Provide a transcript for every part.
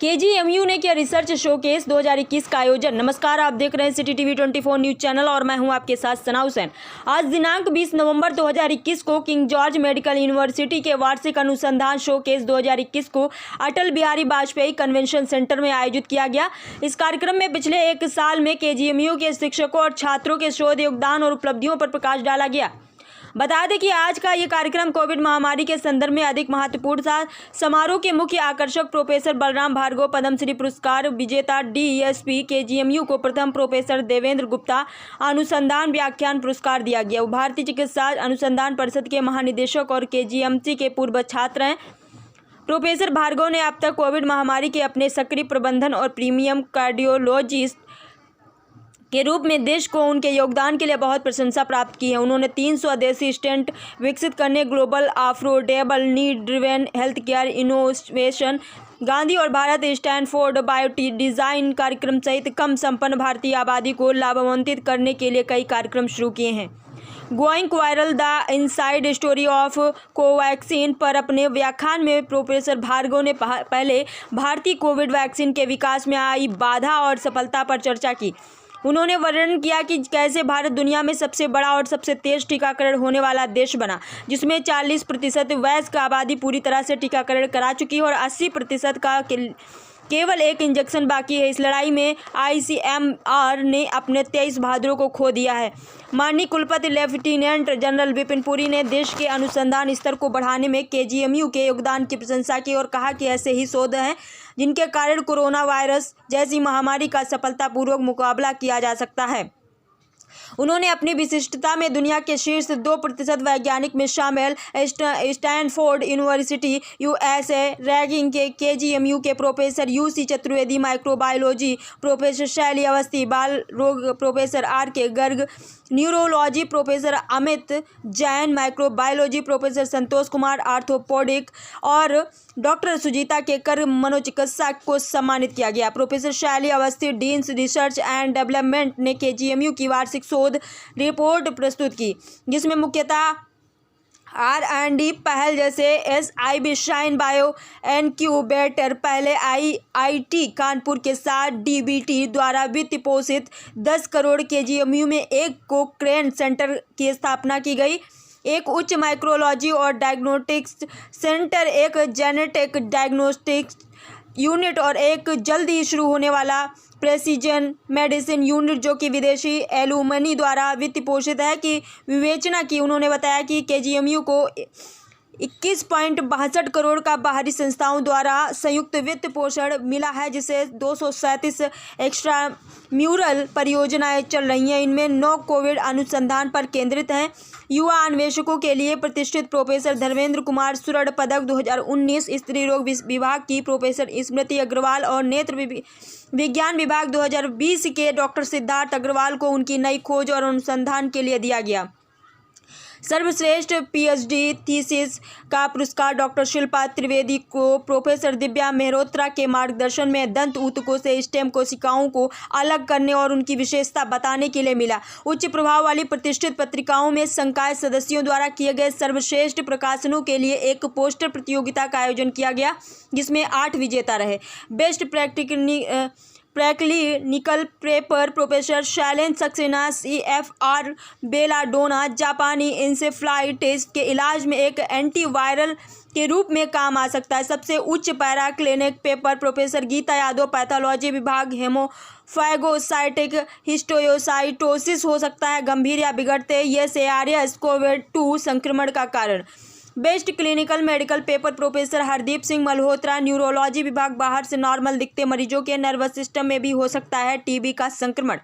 KGMU ने किया research showcase 2021 का आयोजन। नमस्कार, आप देख रहे हैं सिटी टीवी 24 न्यूज चैनल और मैं हूं आपके साथ सना हुसैन। आज दिनांक 20 नवंबर 2021 को किंग जॉर्ज मेडिकल यूनिवर्सिटी के वार्षिक अनुसंधान शोकेस 2021 को अटल बिहारी वाजपेयी कन्वेंशन सेंटर में आयोजित किया गया। इस कार्यक्रम में पिछले एक साल में केजीएमयू के शिक्षकों और छात्रों के शोध योगदान और उपलब्धियों पर प्रकाश डाला गया। बता दें कि आज का ये कार्यक्रम कोविड महामारी के संदर्भ में अधिक महत्वपूर्ण था। समारोह के मुख्य आकर्षक प्रोफेसर बलराम भार्गव पद्मश्री पुरस्कार विजेता डीएसपी केजीएमयू को प्रथम प्रोफेसर देवेंद्र गुप्ता अनुसंधान व्याख्यान पुरस्कार दिया गया। वो भारतीय चिकित्सा अनुसंधान परिषद के महानिदेशक और केजीएमसी के पूर्व छात्र हैं। प्रोफेसर भार्गव ने अब तक कोविड महामारी के अपने सक्रिय प्रबंधन और प्रीमियम कार्डियोलॉजिस्ट के रूप में देश को उनके योगदान के लिए बहुत प्रशंसा प्राप्त की है। उन्होंने 3 स्वदेशी स्टेंट विकसित करने, global affordable need driven health care innovation, Gandhi और भारत स्टैनफोर्ड बायोटी डिज़ाइन कार्यक्रम सहित कम संपन्न भारतीय आबादी को लाभान्वित करने के लिए कई कार्यक्रम शुरू किए हैं। Going viral the inside story of Covaxin पर अपने व्याख्यान में प्रोफेसर भार्गव ने पहले भारतीय कोविड वैक्सीन के विकास में आई बाधा और सफलता पर चर्चा की। उन्होंने वर्णन किया कि कैसे भारत दुनिया में सबसे बड़ा और सबसे तेज टीकाकरण होने वाला देश बना, जिसमें 40% वयस्क आबादी पूरी तरह से टीकाकरण करा चुकी है और 80% का केवल एक इंजेक्शन बाकी है। इस लड़ाई में आईसीएमआर ने अपने 23 बहादुरों को खो दिया है। माननीय कुलपति लेफ्टिनेंट जनरल विपिन पुरी ने देश के अनुसंधान स्तर को बढ़ाने में केजीएमयू के योगदान की प्रशंसा की और कहा कि ऐसे ही शोध हैं जिनके कारण कोरोना वायरस जैसी महामारी का सफलतापूर्वक मुकाबला किया जा सकता है। उन्होंने अपनी विशिष्टता में दुनिया के शीर्ष 2% वैज्ञानिक में शामिल स्टैनफोर्ड यूनिवर्सिटी यूएसए रैंकिंग के केजीएमयू के professor U C Chaturvedi microbiology, professor Shaili Awasthi बाल रोग, professor R K. Garg neurology, professor Amit Jain microbiology, professor Santosh Kumar orthopaedic और डॉक्टर सुजीता केकर मनोचिकित्सा को सम्मानित किया गया। Professor Shaili Awasthi deans research and development ने केजीएमयू की वार्षिक शोध रिपोर्ट प्रस्तुत की, जिसमें मुख्यतः R&D पहल जैसे SIB शाइन बायो इनक्यूबेटर, पहले IIT कानपुर के साथ DBT द्वारा वित्त पोषित 10 करोड़ केजीएमयू में एक कोक्रेन सेंटर की स्थापना की गई, एक उच्च माइक्रोलॉजी और डायग्नोस्टिक्स सेंटर, एक जेनेटिक डायग्नोस्टिक्स यूनिट और एक जल्दी शुरू होने वाला प्रेसिजन मेडिसिन यूनिट जो कि विदेशी एलुमनी द्वारा वित्त पोषित है की विवेचना की। उन्होंने बताया कि केजीएमयू को 21.62 करोड़ का बाहरी संस्थाओं द्वारा संयुक्त वित्त पोषण मिला है, जिसे 237 एक्स्ट्रा म्यूरल परियोजनाएं चल रही हैं। इनमें 9 कोविड अनुसंधान पर केंद्रित हैं। युवा अन्वेषकों के लिए प्रतिष्ठित प्रोफेसर धर्मेंद्र कुमार स्वर्ण पदक 2019, स्त्री रोग विभाग की प्रोफेसर स्मृति अग्रवाल और नेत्र विज्ञान विभाग 2020 के डॉक्टर सिद्धार्थ अग्रवाल को उनकी नई खोज और अनुसंधान के लिए दिया गया। सर्वश्रेष्ठ पीएचडी थीसिस का पुरस्कार डॉक्टर शिल्पा त्रिवेदी को प्रोफेसर दिव्या मेहरोत्रा के मार्गदर्शन में दंत ऊतकों से स्टेम कोशिकाओं को अलग करने और उनकी विशेषता बताने के लिए मिला। उच्च प्रभाव वाली प्रतिष्ठित पत्रिकाओं में संकाय सदस्यों द्वारा किए गए सर्वश्रेष्ठ प्रकाशनों के लिए एक पोस्टर प्रतियोगिता का आयोजन किया गया, जिसमें 8 विजेता रहे। Best preclinical paper professor Shailendra Saxena CFR belladonna जापानी इंसेफ्लाइटिस के इलाज में एक एंटीवायरल के रूप में काम आ सकता है। सबसे उच्च paraclinic paper professor Geeta Yadav pathology विभाग हेमोफैगोसाइटिक हिस्टोयोसाइटोसिस हो सकता है गंभीर या बिगड़ते ये सेरियस कोविड-2 संक्रमण का कारण। Best clinical medical paper professor Hardeep Singh Malhotra neurology विभाग बाहर से नॉर्मल दिखते मरीजों के नर्वस सिस्टम में भी हो सकता है टीबी का संक्रमण।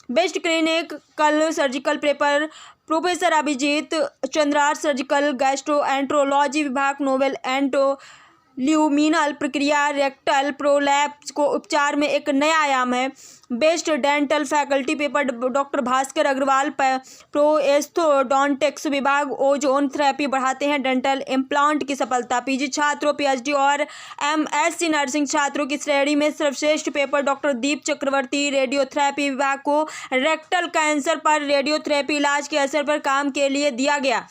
Best clinical surgical paper professor Abhijit Chandra surgical gastroenterology विभाग नोवेल एंटोल्यूमिनल प्रक्रिया रेक्टल प्रोलैप्स को उपचार में एक नया आयाम है। Best dental faculty paper doctor Bhaskar Agarwal prosthodontics विभाग ओजोन थेरेपी बढ़ाते हैं डेंटल इम्प्लांट की सफलता। पीजी छात्रों, पीएचडी और एमएससी नर्सिंग छात्रों की श्रेणी में सर्वश्रेष्ठ पेपर डॉक्टर दीप चक्रवर्ती रेडियोथेरेपी विभाग को रेक्टल कैंसर पर रेडियोथेरेपी इलाज के असर पर काम के लिए दिया गया।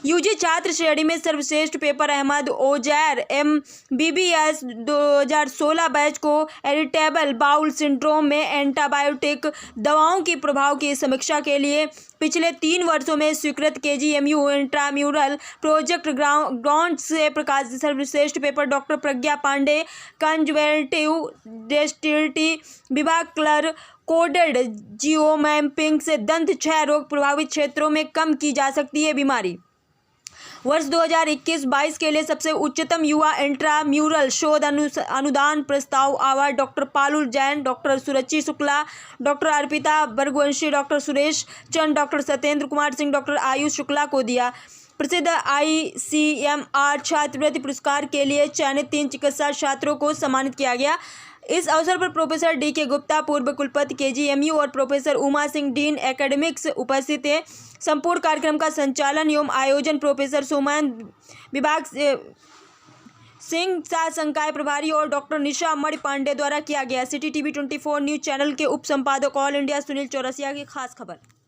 यूजी छात्र श्रेणी में सर्वश्रेष्ठ पेपर अहमद ओजैर एमबीबीएस 2016 बैच को इरिटेबल बाउल सिंड्रोम में एंटीबायोटिक दवाओं की प्रभाव की समीक्षा के लिए पिछले 3 वर्षों में स्वीकृत केजीएमयू इंट्राम्यूरल प्रोजेक्ट ग्राउंड से प्रकाशित सर्वश्रेष्ठ पेपर डॉक्टर प्रज्ञा पांडे कंजर्वेटिव डेस्टिलिटी विभाग कलर कोडेड जियोमैपिंग से दंत क्षय रोग प्रभावित क्षेत्रों में कम की जा सकती है बीमारी। वर्ष 2021-22 के लिए सबसे उच्चतम युवा इंट्राम्यूरल शोध अनुदान प्रस्ताव award doctor Parul Jain, doctor Suruchi Shukla, doctor Arpita Bargavanshi, doctor Suresh Chand, doctor Satyendra Kumar Singh, doctor Ayush Shukla को दिया। प्रसिद्ध ICMR छात्रवृत्ति पुरस्कार के लिए चयनित 3 चिकित्सा छात्रों को सम्मानित किया गया। इस अवसर पर प्रोफेसर DK गुप्ता पूर्व कुलपति KGMU और professor Uma Singh dean academics उपस्थित थे। संपूर्ण कार्यक्रम का संचालन एवं आयोजन प्रोफेसर सोमन विभाग सिंह शाह संकाय प्रभारी और डॉक्टर निशा मणि पांडे द्वारा किया गया। सिटी टीवी 24 न्यूज चैनल के उप संपादक ऑल इंडिया सुनील चौरसिया की खास खबर।